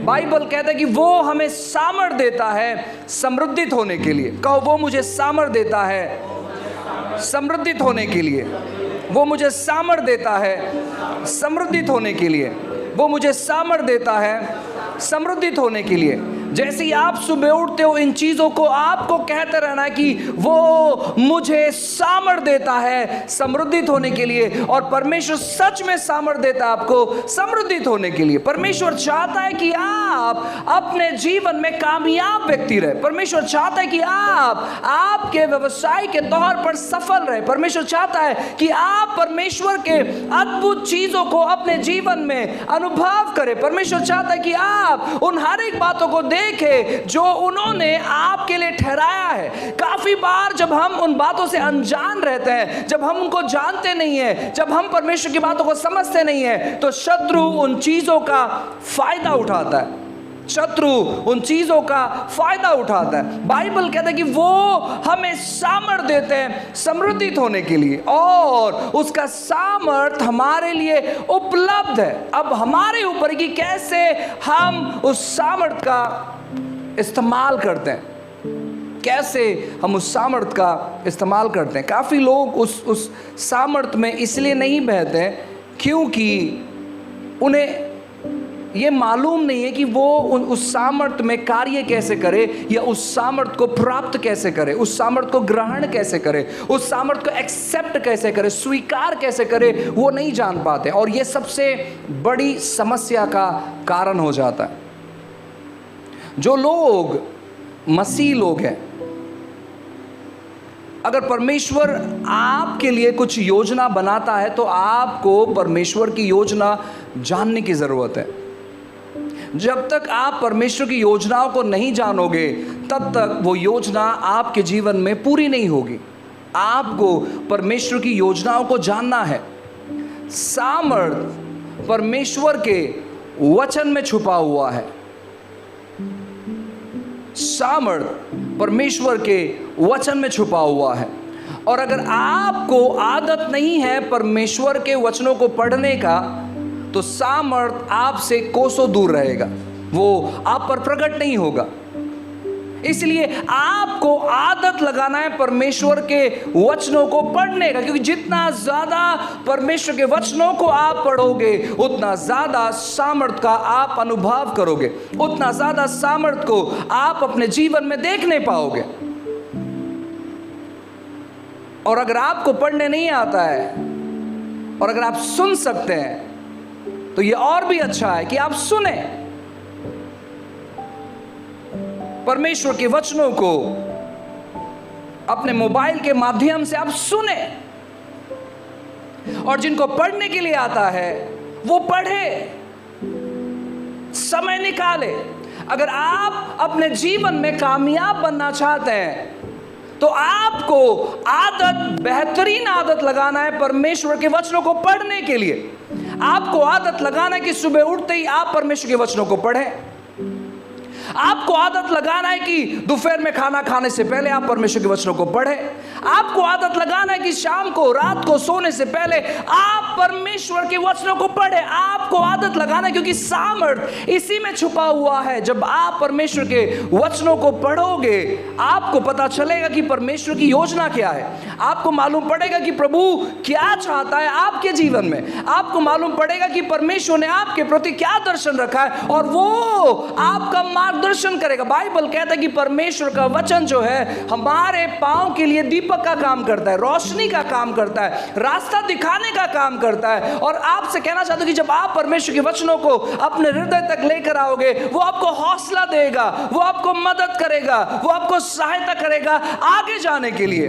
Bible कहता है कि वो हमें सामर्थ देता है समृद्धित होने के लिए। कहो, वो मुझे सामर्थ देता है समृद्धित होने के लिए। वो मुझे सामर्थ देता है समृद्धित होने के लिए। वो मुझे सामर्थ देता है समृद्धित होने के लिए। जैसे ही आप सुबह उठते हो, इन चीज़ों को आपको कहते रहना है कि वो मुझे सामर्थ देता है समृद्धित होने के लिए। और परमेश्वर सच में सामर्थ देता है आपको समृद्धित होने के लिए। परमेश्वर चाहता है कि आप अपने जीवन में कामयाब व्यक्ति रहे। परमेश्वर चाहता है कि आप आपके व्यवसाय के तौर पर सफल रहे। परमेश्वर चाहता है कि आप परमेश्वर के अद्भुत चीज़ों को अपने जीवन में अनुभव करें। परमेश्वर चाहता है कि आप उन हर एक बातों को देखे जो उन्होंने आपके लिए ठहराया है। काफी बार जब हम उन बातों से अनजान रहते हैं, जब हम उनको जानते नहीं है, जब हम परमेश्वर की बातों को समझते नहीं है, तो शत्रु उन चीजों का फायदा उठाता है। शत्रु उन चीजों का फायदा उठाता है। बाइबल कहता है कि वो हमें सामर्थ देते हैं समृद्धित होने के लिए, और उसका सामर्थ हमारे लिए उपलब्ध है। अब हमारे ऊपर कि कैसे हम उस सामर्थ का इस्तेमाल करते हैं, कैसे हम उस सामर्थ का इस्तेमाल करते हैं। काफ़ी लोग उस सामर्थ में इसलिए नहीं बहते हैं क्योंकि उन्हें ये मालूम नहीं है कि वो उस सामर्थ में कार्य कैसे करे, या उस सामर्थ को प्राप्त कैसे करे, उस सामर्थ को ग्रहण कैसे करे, उस सामर्थ को एक्सेप्ट कैसे करे, स्वीकार कैसे करे, वो नहीं जान पाते। और ये सबसे बड़ी समस्या का कारण हो जाता है। जो लोग मसीह लोग हैं, अगर परमेश्वर आपके लिए कुछ योजना बनाता है तो आपको परमेश्वर की योजना जानने की ज़रूरत है। जब तक आप परमेश्वर की योजनाओं को नहीं जानोगे, तब तक वो योजना आपके जीवन में पूरी नहीं होगी। आपको परमेश्वर की योजनाओं को जानना है। सामर्थ परमेश्वर के वचन में छुपा हुआ है। सामर्थ परमेश्वर के वचन में छुपा हुआ है। और अगर आपको आदत नहीं है परमेश्वर के वचनों को पढ़ने का, तो सामर्थ आपसे कोसों दूर रहेगा, वो आप पर प्रकट नहीं होगा। इसलिए आपको आदत लगाना है परमेश्वर के वचनों को पढ़ने का, क्योंकि जितना ज्यादा परमेश्वर के वचनों को आप पढ़ोगे, उतना ज्यादा सामर्थ का आप अनुभव करोगे, उतना ज्यादा सामर्थ को आप अपने जीवन में देखने पाओगे। और अगर आपको पढ़ने नहीं आता है, और अगर आप सुन सकते हैं, तो ये और भी अच्छा है कि आप सुने परमेश्वर के वचनों को। अपने मोबाइल के माध्यम से आप सुने, और जिनको पढ़ने के लिए आता है वो पढ़े, समय निकाले। अगर आप अपने जीवन में कामयाब बनना चाहते हैं, तो आपको बेहतरीन आदत लगाना है परमेश्वर के वचनों को पढ़ने के लिए। आपको आदत लगाना है कि सुबह उठते ही आप परमेश्वर के वचनों को पढ़ें। आपको आदत लगाना है कि दोपहर में खाना खाने से पहले आप परमेश्वर के वचनों को पढ़ें। आपको आदत लगाना है कि शाम को, रात को सोने से पहले आप परमेश्वर के वचनों को पढ़ें। आपको आदत लगाना है, क्योंकि सामर्थ इसी में छुपा हुआ है। जब आप परमेश्वर के वचनों को पढ़ोगे, आपको पता चलेगा कि परमेश्वर की योजना क्या है। आपको मालूम पड़ेगा कि प्रभु क्या चाहता है आपके जीवन में। आपको मालूम पड़ेगा कि परमेश्वर ने आपके प्रति क्या दर्शन रखा है, और वो आपका मार्गदर्शन करेगा। बाइबल कहता है कि परमेश्वर का वचन जो है हमारे पांव के लिए दीपक का काम करता है, रोशनी का काम करता है, रास्ता दिखाने का काम करता है। और आपसे कहना चाहता हूं कि जब आप परमेश्वर के वचनों को अपने हृदय तक लेकर आओगे, वो आपको हौसला देगा, वो आपको मदद करेगा, वो आपको सहायता करेगा आगे जाने के लिए।